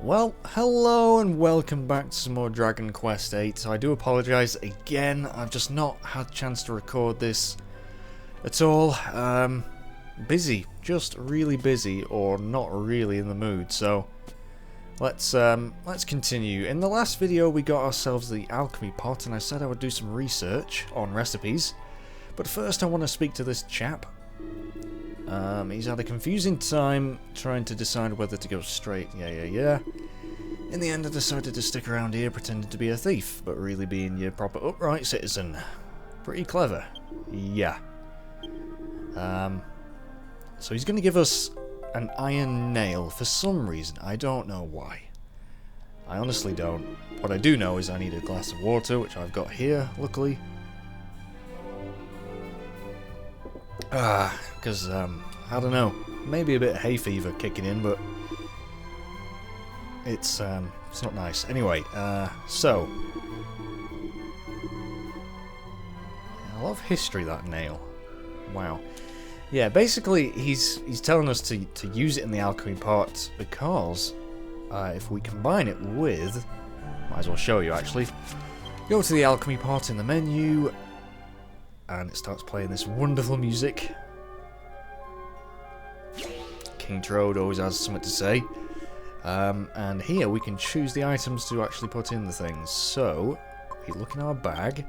Well, hello and welcome back to some more Dragon Quest VIII. So I do apologise again, I've just not had a chance to record this at all. Busy, just really busy, or not really in the mood, so let's continue. In the last video we got ourselves the alchemy pot and I said I would do some research on recipes, but first I want to speak to this chap. He's had a confusing time trying to decide whether to go straight. Yeah. In the end I decided to stick around here pretending to be a thief, but really being your proper upright citizen. Pretty clever. Yeah. So he's going to give us an iron nail for some reason. I don't know why. I honestly don't. What I do know is I need a glass of water, which I've got here, luckily. Because, I don't know, maybe a bit of hay fever kicking in, but it's not nice. Anyway, so, I love history, that nail. Wow. Yeah, basically, he's telling us to use it in the alchemy pot because if we combine it with, might as well show you actually, go to the alchemy pot in the menu, and it starts playing this wonderful music. King Trode always has something to say. And here we can choose the items to actually put in the things. So, we look in our bag.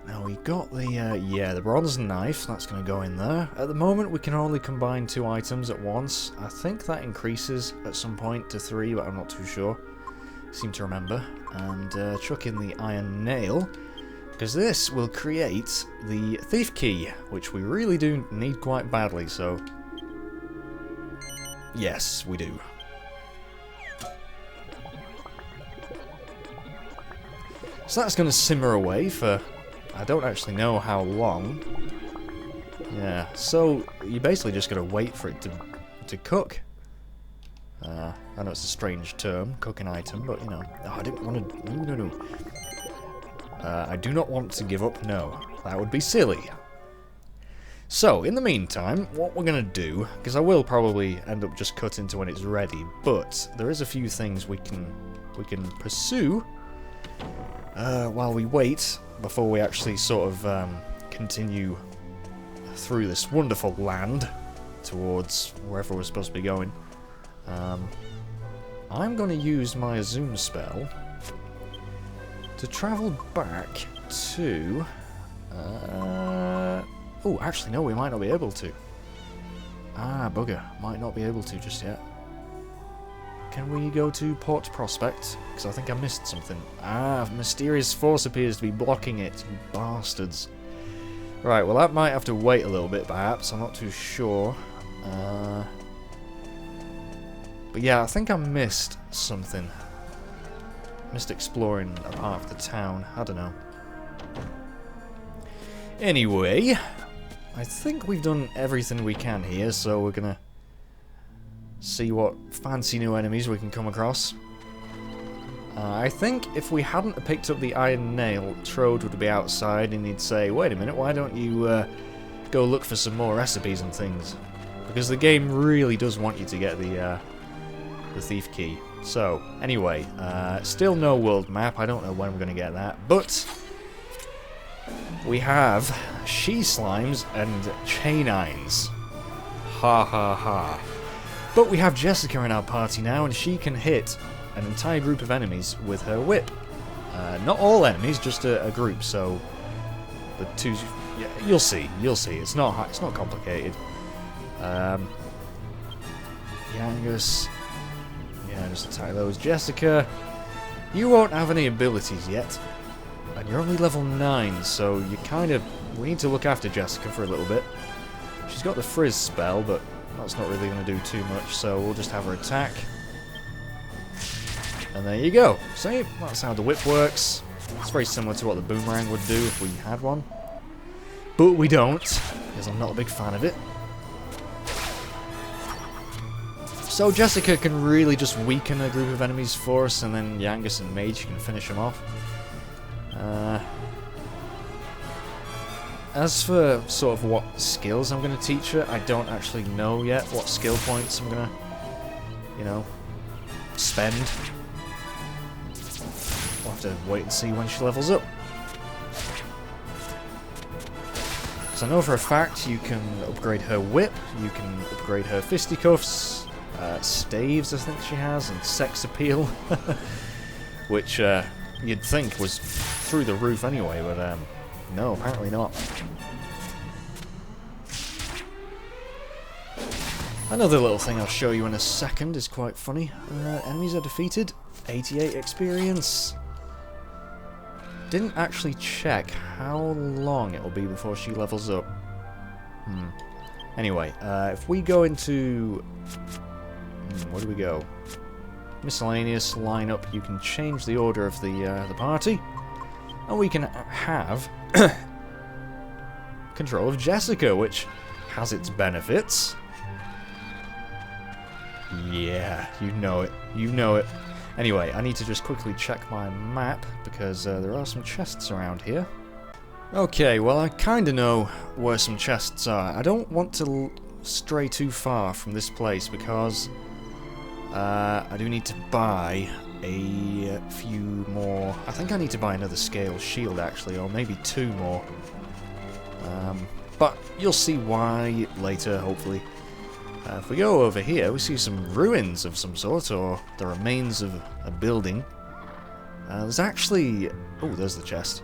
Now we got the bronze knife, that's going to go in there. At the moment we can only combine 2 items at once. I think that increases at some point to 3, but I'm not too sure. Seem to remember. And chuck in the iron nail, because this will create the thief key, which we really do need quite badly, so yes, we do. So that's going to simmer away for, I don't actually know how long. Yeah, so you basically just got to wait for it to cook. I know it's a strange term, cook an item, but you know, I didn't want to. No. I do not want to give up. No, that would be silly. So, in the meantime, what we're going to do, because I will probably end up just cutting to when it's ready, but there is a few things we can pursue while we wait, before we actually sort of continue through this wonderful land towards wherever we're supposed to be going. I'm going to use my zoom spell to travel back to... oh, actually, no, we might not be able to. Ah, bugger. Might not be able to just yet. Can we go to Port Prospect? Because I think I missed something. Ah, mysterious force appears to be blocking it, you bastards. Right, well, that might have to wait a little bit, perhaps. I'm not too sure. But yeah, I think I missed something. Missed exploring a part of the town. I don't know. Anyway, I think we've done everything we can here, so we're gonna see what fancy new enemies we can come across. I think if we hadn't picked up the iron nail, Trode would be outside and he'd say, wait a minute, why don't you go look for some more recipes and things? Because the game really does want you to get the thief key. So, anyway, still no world map, I don't know when we're going to get that, but we have she slimes and chainines. Ha ha ha. But we have Jessica in our party now, and she can hit an entire group of enemies with her whip. Not all enemies, just a group. So the two, yeah, you'll see. It's not complicated. Yangus, yeah, just attack those. Jessica, you won't have any abilities yet, and you're only level 9, so we need to look after Jessica for a little bit. She's got the frizz spell, but that's not really going to do too much, so we'll just have her attack. And there you go. See, that's how the whip works. It's very similar to what the boomerang would do if we had one. But we don't, because I'm not a big fan of it. So Jessica can really just weaken a group of enemies for us, and then Yangus and Mage can finish them off. As for sort of what skills I'm going to teach her, I don't actually know yet what skill points I'm going to, you know, spend. We'll have to wait and see when she levels up. So I know for a fact you can upgrade her whip, you can upgrade her fisticuffs, staves I think she has, and sex appeal. Which you'd think was through the roof anyway, but no, apparently not. Another little thing I'll show you in a second is quite funny. Enemies are defeated, 88 experience. Didn't actually check how long it'll be before she levels up. Anyway, if we go into... where do we go? Miscellaneous lineup, you can change the order of the party. And we can have control of Jessica, which has its benefits. Yeah, you know it. You know it. Anyway, I need to just quickly check my map, because there are some chests around here. Okay, well I kinda know where some chests are. I don't want to stray too far from this place, because I do need to buy a few more... I think I need to buy another scale shield, actually, or maybe 2 more. But you'll see why later, hopefully. If we go over here, we see some ruins of some sort, or the remains of a building. There's actually... oh, there's the chest.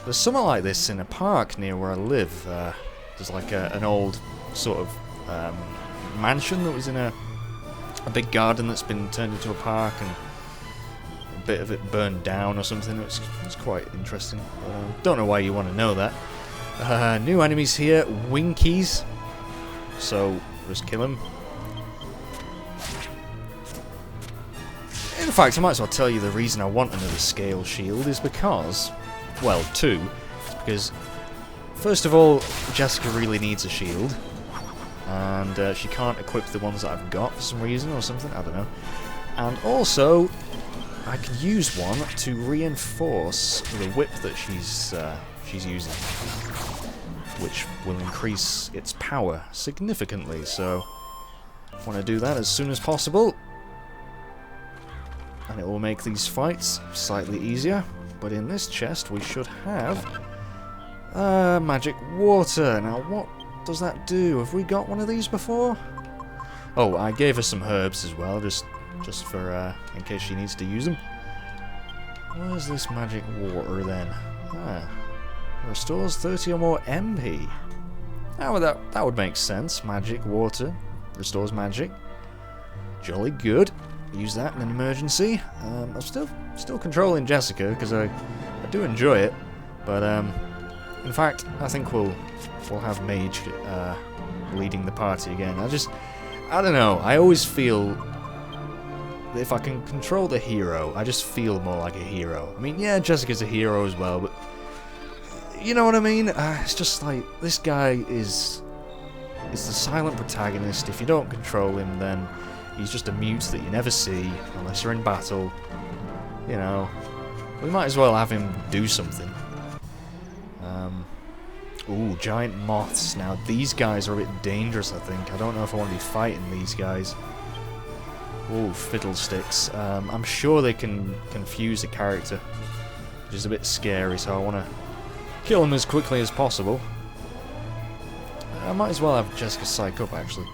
There's something like this in a park near where I live. There's like an old sort of mansion that was in a big garden that's been turned into a park, and a bit of it burned down or something. It's quite interesting. Don't know why you want to know that. New enemies here, Winkies. So... just kill him. In fact, I might as well tell you the reason I want another scale shield is because, well, 2. It's because, first of all, Jessica really needs a shield, and she can't equip the ones that I've got for some reason or something, I don't know. And also, I can use one to reinforce the whip that she's using, which will increase its power significantly, so I want to do that as soon as possible. And it will make these fights slightly easier. But in this chest we should have magic water. Now what does that do? Have we got one of these before? Oh, I gave her some herbs as well, just for in case she needs to use them. Where's this magic water then? Restores 30 or more MP. Oh, well, that would make sense. Magic water restores magic. Jolly good. Use that in an emergency. I'm still controlling Jessica because I do enjoy it. But in fact, I think we'll have Mage leading the party again. I don't know. I always feel that if I can control the hero, I just feel more like a hero. I mean, yeah, Jessica's a hero as well, but you know what I mean? It's just like, this guy is the silent protagonist. If you don't control him, then he's just a mute that you never see, unless you're in battle. You know, we might as well have him do something. Ooh, giant moths. Now, these guys are a bit dangerous, I think. I don't know if I want to be fighting these guys. Ooh, fiddlesticks. I'm sure they can confuse a character, which is a bit scary, so I want to kill him as quickly as possible. I might as well have Jessica psych up, actually.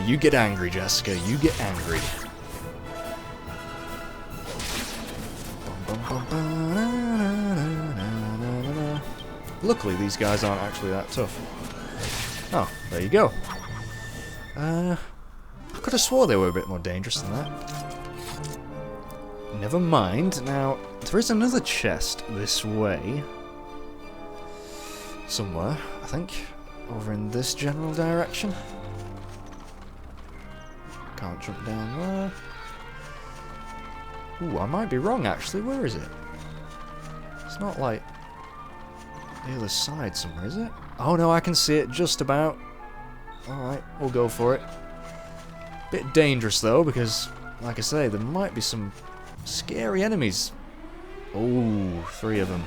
You get angry, Jessica. You get angry. Luckily, these guys aren't actually that tough. Oh, there you go. I could have swore they were a bit more dangerous than that. Never mind. Now, there is another chest this way. Somewhere, I think. Over in this general direction. Can't jump down there. Ooh, I might be wrong actually. Where is it? It's not like the other side somewhere, is it? Oh no, I can see it just about. Alright, we'll go for it. Bit dangerous though, because, like I say, there might be some scary enemies. Oh, 3 of them.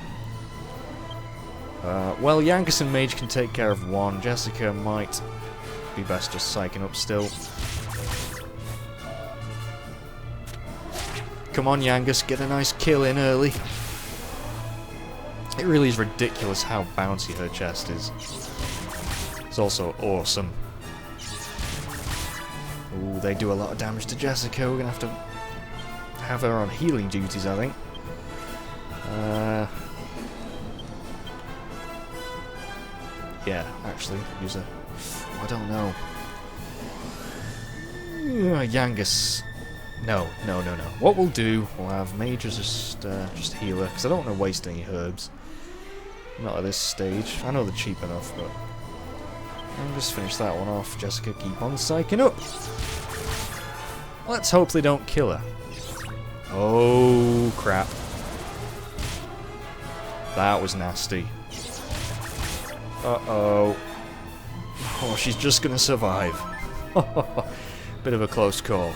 Well, Yangus and Mage can take care of one. Jessica might be best just psyching up still. Come on, Yangus, get a nice kill in early. It really is ridiculous how bouncy her chest is. It's also awesome. Ooh, they do a lot of damage to Jessica. We're gonna have her on healing duties, I think. Yeah, actually, use a... I don't know. Yangus. No. What we'll do, we'll have Mage as just healer, because I don't want to waste any herbs. Not at this stage. I know they're cheap enough, but... I'll just finish that one off. Jessica, keep on psyching up. Let's hope they don't kill her. Oh, crap. That was nasty. Uh-oh. Oh, she's just gonna survive. Bit of a close call.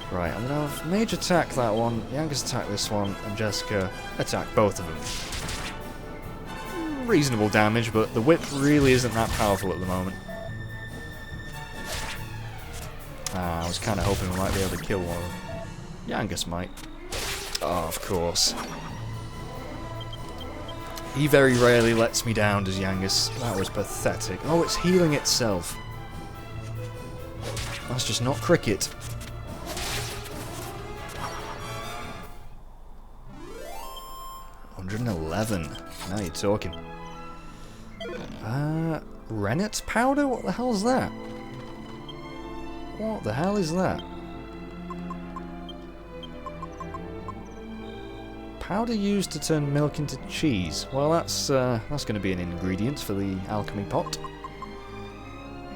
Right, I'm gonna have Mage attack that one, Yangus attack this one, and Jessica attack both of them. Reasonable damage, but the whip really isn't that powerful at the moment. I was kind of hoping we might be able to kill one of them. Yangus might. Oh, of course. He very rarely lets me down, does Yangus. That was pathetic. Oh, it's healing itself. That's just not cricket. $111. Now you're talking. Rennet powder? What the hell's that? What the hell is that? Powder used to turn milk into cheese. Well, that's going to be an ingredient for the alchemy pot.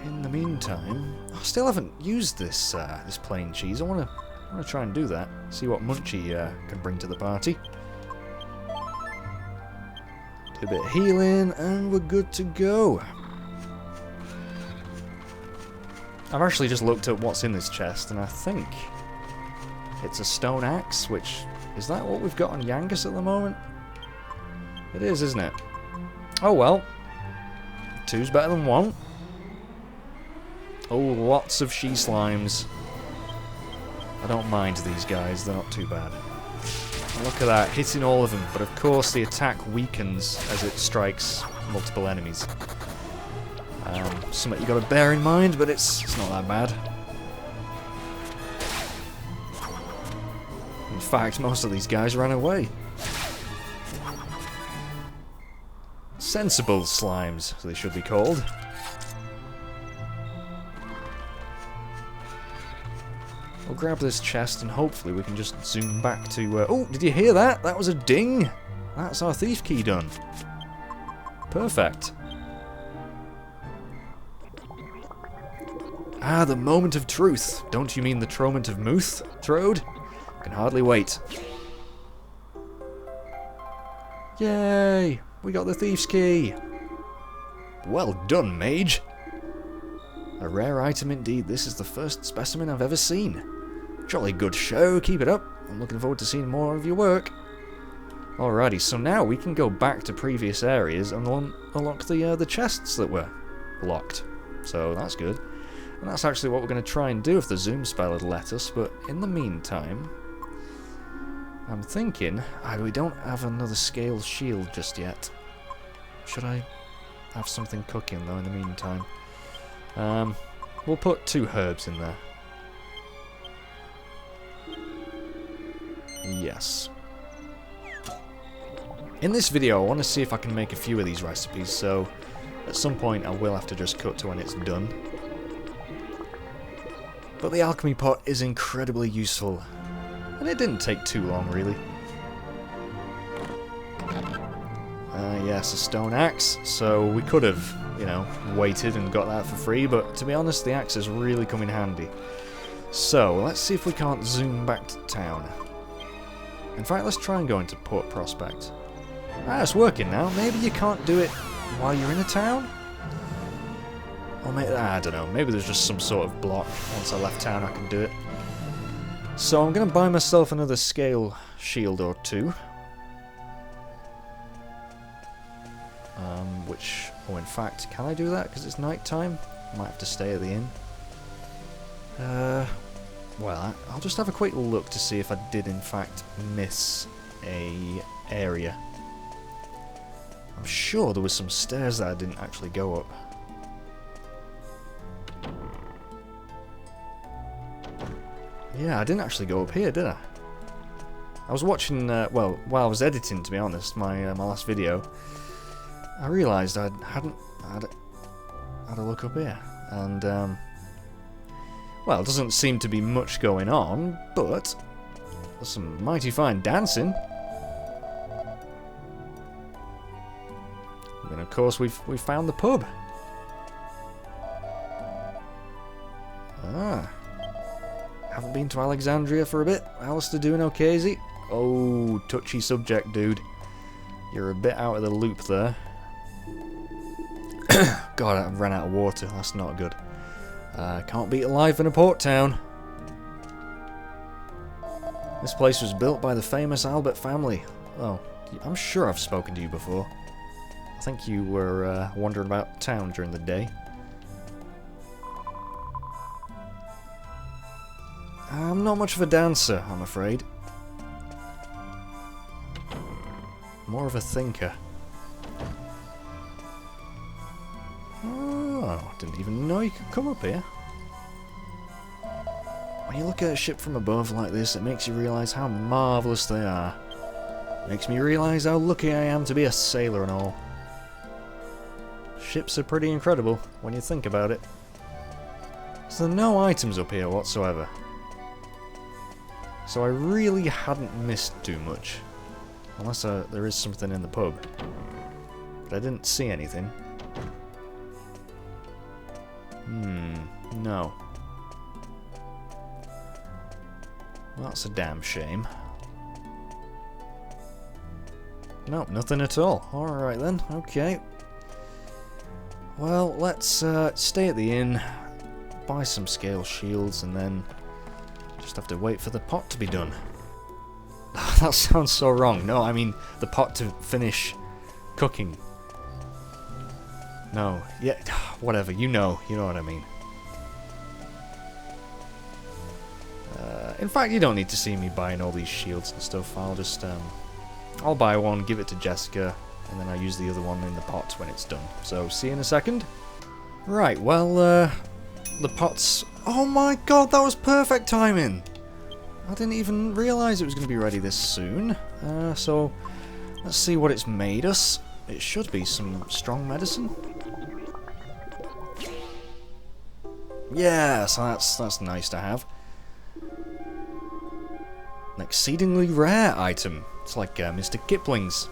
In the meantime, I still haven't used this this plain cheese. I want to try and do that. See what Munchie can bring to the party. Do a bit of healing, and we're good to go. I've actually just looked at what's in this chest, and I think it's a stone axe, which... Is that what we've got on Yangus at the moment? It is, isn't it? Oh well. Two's better than one. Oh, lots of she-slimes. I don't mind these guys, they're not too bad. Look at that, hitting all of them, but of course the attack weakens as it strikes multiple enemies. Something you got to bear in mind, but it's not that bad. In fact, most of these guys ran away. Sensible slimes, as they should be called. We'll grab this chest and hopefully we can just zoom back to... oh, did you hear that? That was a ding! That's our thief key done. Perfect. Ah, the moment of truth. Don't you mean the troment of Muth, Trode? Can hardly wait. Yay! We got the thief's key! Well done, mage! A rare item indeed. This is the first specimen I've ever seen. Jolly good show, keep it up. I'm looking forward to seeing more of your work. Alrighty, so now we can go back to previous areas and unlock the chests that were locked. So that's good. And that's actually what we're going to try and do if the zoom spell had let us, but in the meantime... I'm thinking... we don't have another scaled shield just yet. Should I have something cooking though in the meantime? We'll put 2 herbs in there. Yes. In this video I want to see if I can make a few of these recipes, so at some point I will have to just cut to when it's done. But the alchemy pot is incredibly useful, and it didn't take too long really. Yes, a stone axe, so we could have, you know, waited and got that for free, but to be honest the axe has really come in handy. So, let's see if we can't zoom back to town. In fact, let's try and go into Port Prospect. Ah, it's working now. Maybe you can't do it while you're in a town? Or maybe, I don't know, maybe there's just some sort of block. Once I left town I can do it. So I'm going to buy myself another scale shield or two. Oh, in fact, can I do that because it's night time? Might have to stay at the inn. Well, I'll just have a quick look to see if I did in fact miss a area. I'm sure there was some stairs that I didn't actually go up. Yeah, I didn't actually go up here, did I? I was watching, well, while I was editing, to be honest, my last video, I realised I hadn't had a look up here, and well, it doesn't seem to be much going on, but there's some mighty fine dancing. And then, of course, we've found the pub. Ah, haven't been to Alexandria for a bit. Alistair doing okay, is he? Oh, touchy subject, dude. You're a bit out of the loop there. God, I ran out of water. That's not good. Can't beat a life in a port town. This place was built by the famous Albert family. Oh, I'm sure I've spoken to you before. I think you were wandering about town during the day. I'm not much of a dancer, I'm afraid. More of a thinker. Oh, didn't even know you could come up here. When you look at a ship from above like this, it makes you realise how marvellous they are. Makes me realise how lucky I am to be a sailor and all. Ships are pretty incredible when you think about it. So there are no items up here whatsoever. So I really hadn't missed too much. Unless there is something in the pub. But I didn't see anything. No. Well, that's a damn shame. Nope, nothing at all. Alright then, okay. Well, let's stay at the inn, buy some scale shields, and then just have to wait for the pot to be done. That sounds so wrong. No, I mean the pot to finish cooking. No, yeah, whatever, you know what I mean. In fact, you don't need to see me buying all these shields and stuff. I'll just, I'll buy one, give it to Jessica, and then I'll use the other one in the pot when it's done. So, see you in a second. Right, well, the pot's... Oh my god, that was perfect timing! I didn't even realise it was going to be ready this soon. So, let's see what it's made us. It should be some strong medicine. Yeah, so that's nice to have. An exceedingly rare item. It's like Mr. Kipling's.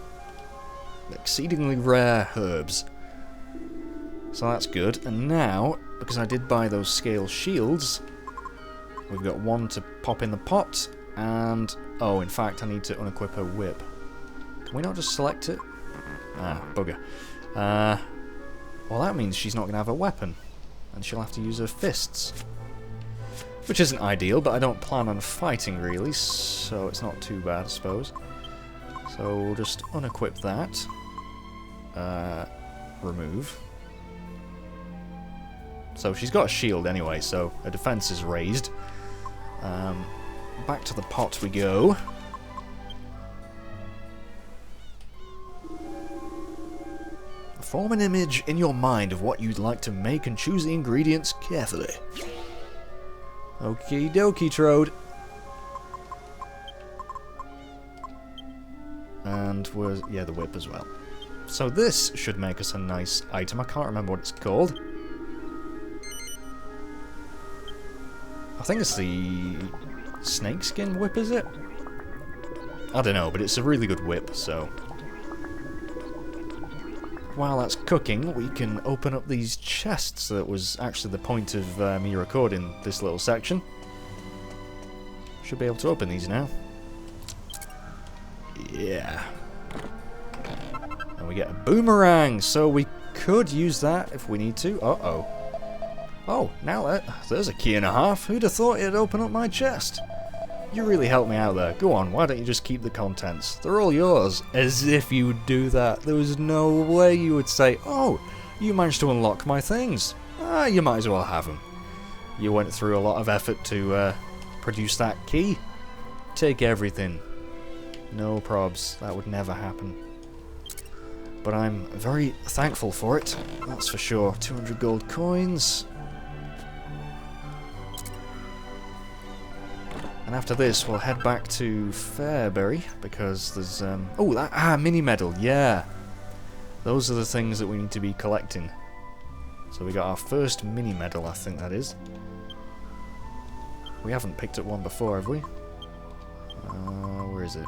Exceedingly rare herbs. So that's good. And now, because I did buy those scale shields, we've got one to pop in the pot, and... Oh, in fact, I need to unequip her whip. Can we not just select it? Ah, bugger. Well, that means she's not going to have a weapon, and she'll have to use her fists. Which isn't ideal, but I don't plan on fighting, really, so it's not too bad, I suppose. So we'll just unequip that. Remove. So she's got a shield anyway, so her defense is raised. Back to the pot we go. Form an image in your mind of what you'd like to make and choose the ingredients carefully. Okie dokie, Trode. And yeah, the whip as well. So this should make us a nice item. I can't remember what it's called. I think it's the snakeskin whip, is it? I don't know, but it's a really good whip, so... While that's cooking, we can open up these chests. That was actually the point of me recording this little section. Should be able to open these now. Yeah. And we get a boomerang, so we could use that if we need to. Uh-oh. Oh, now there's a key and a half. Who'd have thought it'd open up my chest? You really helped me out there. Go on, why don't you just keep the contents? They're all yours. As if you would do that. There was no way you would say, oh, you managed to unlock my things. Ah, you might as well have them. You went through a lot of effort to produce that key. Take everything. No probs. That would never happen. But I'm very thankful for it. That's for sure. 200 gold coins. And after this, we'll head back to Fairbury, because there's, oh, that, mini medal, yeah! Those are the things that we need to be collecting. So we got our first mini medal, I think that is. We haven't picked up one before, have we? Where is it?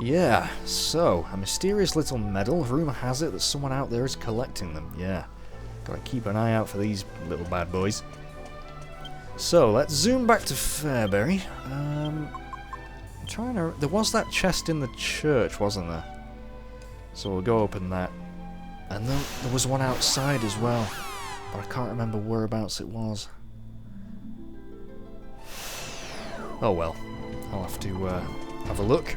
Yeah, so, a mysterious little medal. Rumour has it that someone out there is collecting them, yeah. Gotta keep an eye out for these little bad boys. So, let's zoom back to Fairbury. There was that chest in the church, wasn't there? So we'll go open that. And then there was one outside as well, but I can't remember whereabouts it was. Oh well, I'll have to have a look.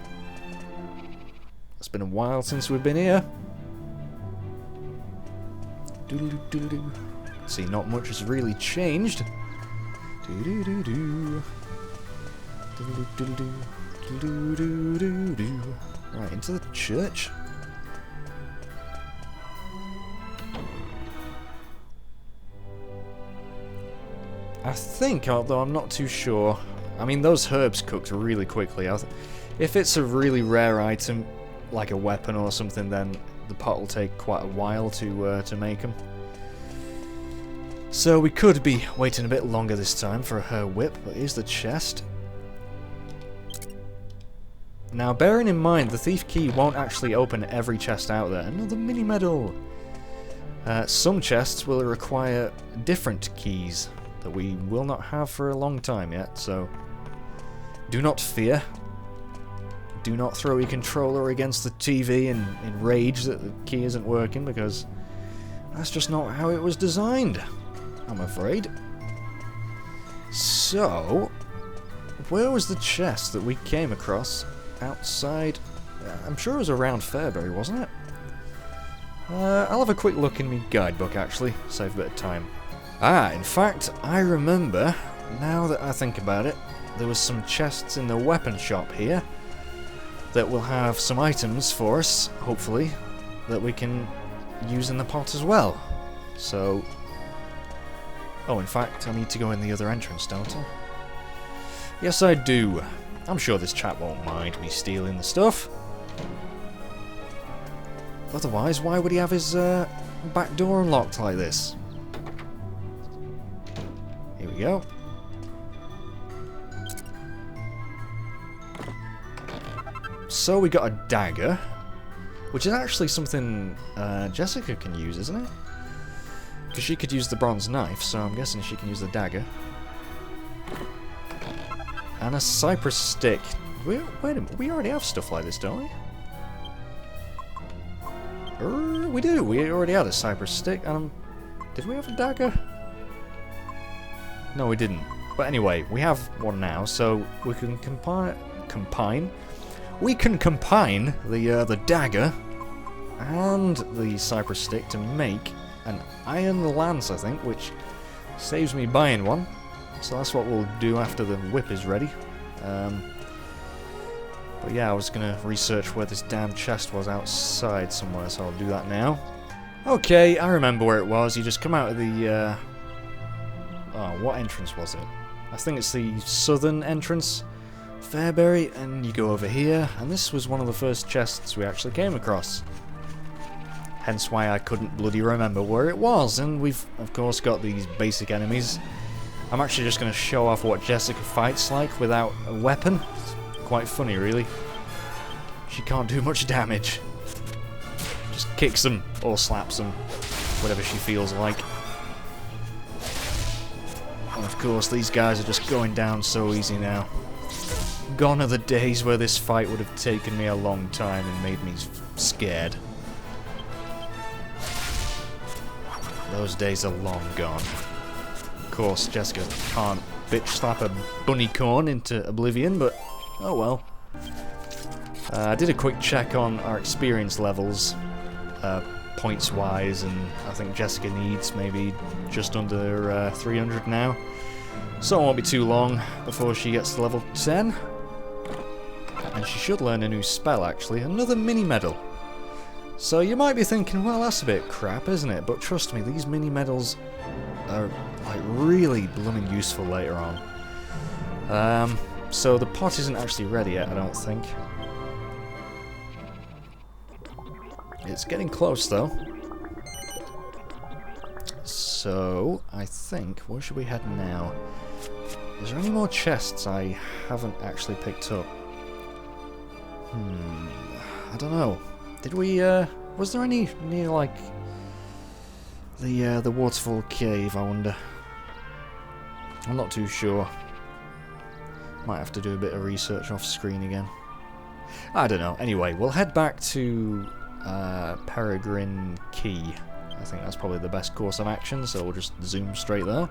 It's been a while since we've been here. Doodle-doo-doodle-doo. See, not much has really changed. Do-do-do-do. Do-do-do-do. Do-do-do-do-do. Right, into the church. I think, although I'm not too sure. I mean, those herbs cooked really quickly. If it's a really rare item, like a weapon or something, then the pot will take quite a while to make them. So we could be waiting a bit longer this time for her whip, but here's the chest. Now, bearing in mind, the thief key won't actually open every chest out there. Another mini medal! Some chests will require different keys that we will not have for a long time yet, so do not fear. Do not throw your controller against the TV in rage that the key isn't working, because that's just not how it was designed, I'm afraid. So, where was the chest that we came across outside? I'm sure it was around Fairbury, wasn't it? I'll have a quick look in my guidebook, actually, save a bit of time. In fact, I remember, now that I think about it, there was some chests in the weapon shop here that will have some items for us, hopefully, that we can use in the pot as well. So, oh, in fact, I need to go in the other entrance, don't I? Yes, I do. I'm sure this chap won't mind me stealing the stuff. Otherwise, why would he have his back door unlocked like this? Here we go. So we got a dagger, which is actually something Jessica can use, isn't it? Because she could use the bronze knife, so I'm guessing she can use the dagger. And a cypress stick. Wait a minute, we already have stuff like this, don't we? We do, we already had a cypress stick. Did we have a dagger? No, we didn't. But anyway, we have one now, so we can combine the dagger and the cypress stick to make an iron lance, I think, which saves me buying one. So that's what we'll do after the whip is ready. But yeah, I was going to research where this damn chest was outside somewhere, so I'll do that now. Okay, I remember where it was. You just come out of the... oh, what entrance was it? I think it's the southern entrance. Fairbury, and you go over here, and this was one of the first chests we actually came across. Hence why I couldn't bloody remember where it was, and we've of course got these basic enemies. I'm actually just going to show off what Jessica fights like without a weapon. It's quite funny, really. She can't do much damage. Just kicks them, or slaps them, whatever she feels like. And of course these guys are just going down so easy now. Gone are the days where this fight would have taken me a long time and made me scared. Those days are long gone. Of course, Jessica can't bitch slap a Bunicorn into oblivion, but oh well. I did a quick check on our experience levels, points-wise, and I think Jessica needs maybe just under 300 now. So it won't be too long before she gets to level 10. And she should learn a new spell, actually. Another mini-medal. So you might be thinking, well, that's a bit crap, isn't it? But trust me, these mini-medals are like really blooming useful later on. So the pot isn't actually ready yet, I don't think. It's getting close, though. So, I think, where should we head now? Is there any more chests I haven't actually picked up? I don't know. Did we, was there any near, like, the waterfall cave, I wonder? I'm not too sure. Might have to do a bit of research off screen again. I don't know. Anyway, we'll head back to Peregrine Key. I think that's probably the best course of action, so we'll just zoom straight there.